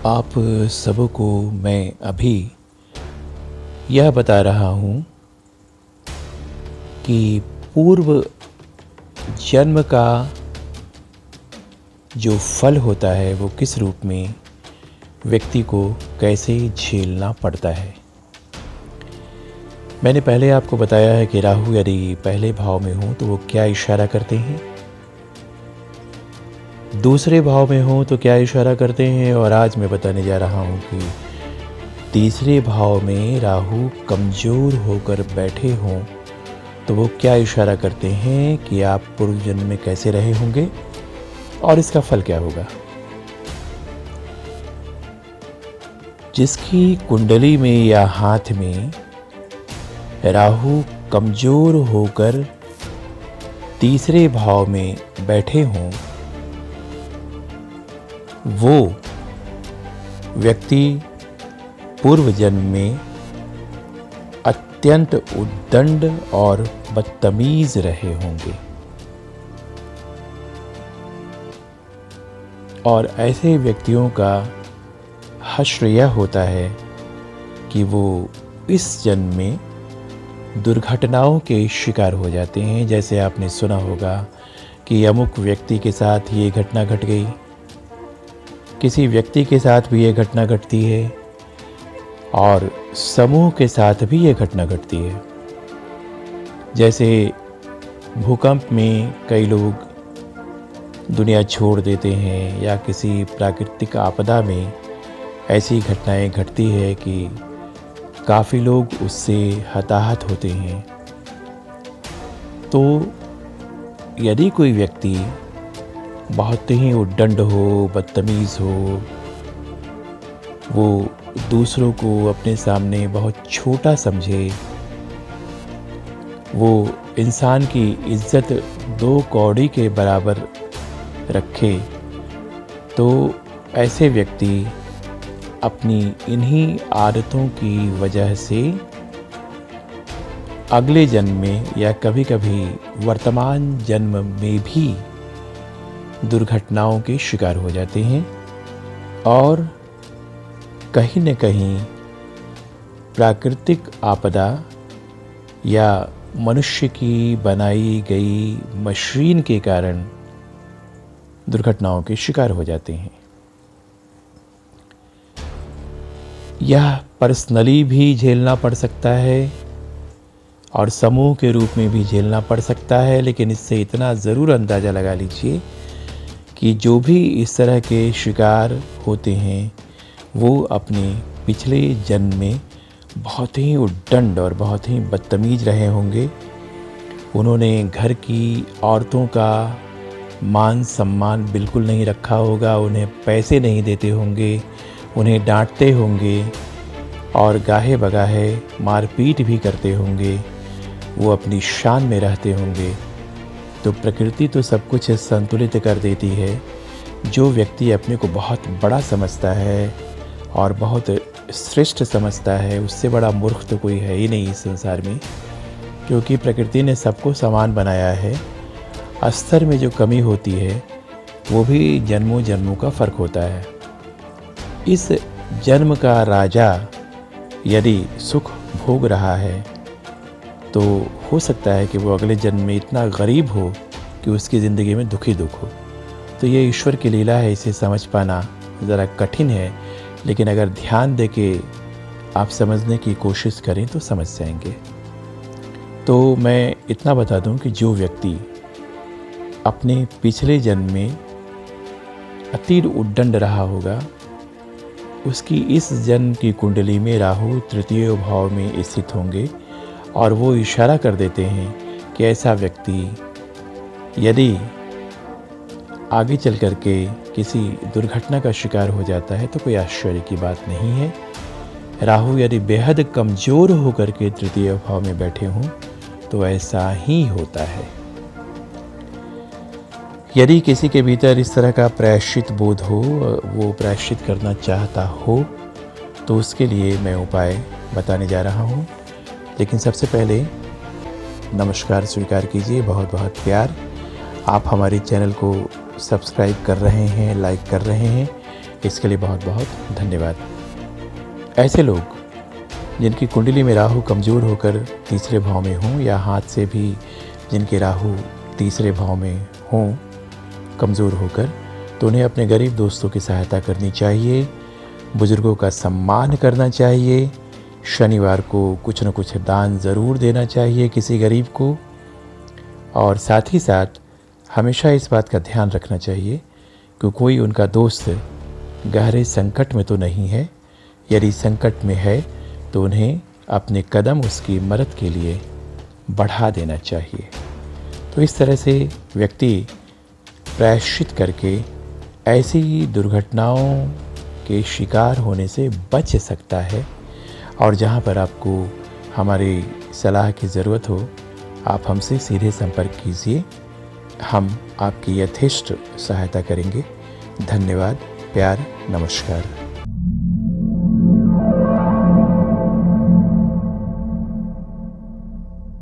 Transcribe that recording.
आप सबको मैं अभी यह बता रहा हूँ कि पूर्व जन्म का जो फल होता है वो किस रूप में व्यक्ति को कैसे झेलना पड़ता है। मैंने पहले आपको बताया है कि राहु यदि पहले भाव में हो तो वो क्या इशारा करते हैं, दूसरे भाव में हो तो क्या इशारा करते हैं, और आज मैं बताने जा रहा हूँ कि तीसरे भाव में राहु कमज़ोर होकर बैठे हों तो वो क्या इशारा करते हैं कि आप पूर्व जन्म में कैसे रहे होंगे और इसका फल क्या होगा। जिसकी कुंडली में या हाथ में राहु कमज़ोर होकर तीसरे भाव में बैठे हों वो व्यक्ति पूर्व जन्म में अत्यंत उद्दंड और बदतमीज रहे होंगे, और ऐसे व्यक्तियों का हश्र यह होता है कि वो इस जन्म में दुर्घटनाओं के शिकार हो जाते हैं। जैसे आपने सुना होगा कि अमुक व्यक्ति के साथ ये घटना घट गई, किसी व्यक्ति के साथ भी ये घटना घटती है और समूह के साथ भी ये घटना घटती है। जैसे भूकंप में कई लोग दुनिया छोड़ देते हैं या किसी प्राकृतिक आपदा में ऐसी घटनाएं घटती है कि काफ़ी लोग उससे हताहत होते हैं। तो यदि कोई व्यक्ति बहुत ही उद्दंड हो, बदतमीज़ हो, वो दूसरों को अपने सामने बहुत छोटा समझे, वो इंसान की इज्जत 2 कौड़ी के बराबर रखे, तो ऐसे व्यक्ति अपनी इन्हीं आदतों की वजह से अगले जन्म में या कभी कभी वर्तमान जन्म में भी दुर्घटनाओं के शिकार हो जाते हैं और कहीं न कहीं प्राकृतिक आपदा या मनुष्य की बनाई गई मशीन के कारण दुर्घटनाओं के शिकार हो जाते हैं। यह पर्सनली भी झेलना पड़ सकता है और समूह के रूप में भी झेलना पड़ सकता है, लेकिन इससे इतना ज़रूर अंदाज़ा लगा लीजिए कि जो भी इस तरह के शिकार होते हैं वो अपने पिछले जन्म में बहुत ही उद्दंड और बहुत ही बदतमीज रहे होंगे। उन्होंने घर की औरतों का मान सम्मान बिल्कुल नहीं रखा होगा, उन्हें पैसे नहीं देते होंगे, उन्हें डांटते होंगे और गाहे बगाहे मारपीट भी करते होंगे, वो अपनी शान में रहते होंगे। तो प्रकृति तो सब कुछ संतुलित कर देती है। जो व्यक्ति अपने को बहुत बड़ा समझता है और बहुत श्रेष्ठ समझता है, उससे बड़ा मूर्ख तो कोई है ही नहीं इस संसार में, क्योंकि प्रकृति ने सबको समान बनाया है। अस्तर में जो कमी होती है वो भी जन्मों जन्मों का फ़र्क होता है। इस जन्म का राजा यदि सुख भोग रहा है तो हो सकता है कि वो अगले जन्म में इतना गरीब हो कि उसकी ज़िंदगी में दुख ही दुख हो। तो ये ईश्वर की लीला है, इसे समझ पाना ज़रा कठिन है, लेकिन अगर ध्यान दे के आप समझने की कोशिश करें तो समझ जाएंगे। तो मैं इतना बता दूं कि जो व्यक्ति अपने पिछले जन्म में अति उद्दंड रहा होगा, उसकी इस जन्म की कुंडली में राहु तृतीय भाव में स्थित होंगे और वो इशारा कर देते हैं कि ऐसा व्यक्ति यदि आगे चल कर के किसी दुर्घटना का शिकार हो जाता है तो कोई आश्चर्य की बात नहीं है। राहु यदि बेहद कमज़ोर होकर के तृतीय भाव में बैठे हों तो ऐसा ही होता है। यदि किसी के भीतर इस तरह का प्रायश्चित बोध हो, वो प्रायश्चित करना चाहता हो, तो उसके लिए मैं उपाय बताने जा रहा हूँ। लेकिन सबसे पहले नमस्कार स्वीकार कीजिए, बहुत बहुत प्यार। आप हमारे चैनल को सब्सक्राइब कर रहे हैं, लाइक कर रहे हैं, इसके लिए बहुत बहुत धन्यवाद। ऐसे लोग जिनकी कुंडली में राहु कमज़ोर होकर तीसरे भाव में हों, या हाथ से भी जिनके राहु तीसरे भाव में हों कमज़ोर होकर, तो उन्हें अपने गरीब दोस्तों की सहायता करनी चाहिए, बुज़ुर्गों का सम्मान करना चाहिए, शनिवार को कुछ न कुछ दान ज़रूर देना चाहिए किसी गरीब को, और साथ ही साथ हमेशा इस बात का ध्यान रखना चाहिए कि कोई उनका दोस्त गहरे संकट में तो नहीं है। यदि संकट में है तो उन्हें अपने कदम उसकी मदद के लिए बढ़ा देना चाहिए। तो इस तरह से व्यक्ति प्रायश्चित करके ऐसी दुर्घटनाओं के शिकार होने से बच सकता है। और जहाँ पर आपको हमारी सलाह की ज़रूरत हो, आप हमसे सीधे संपर्क कीजिए, हम आपकी यथेष्ट सहायता करेंगे। धन्यवाद, प्यार, नमस्कार।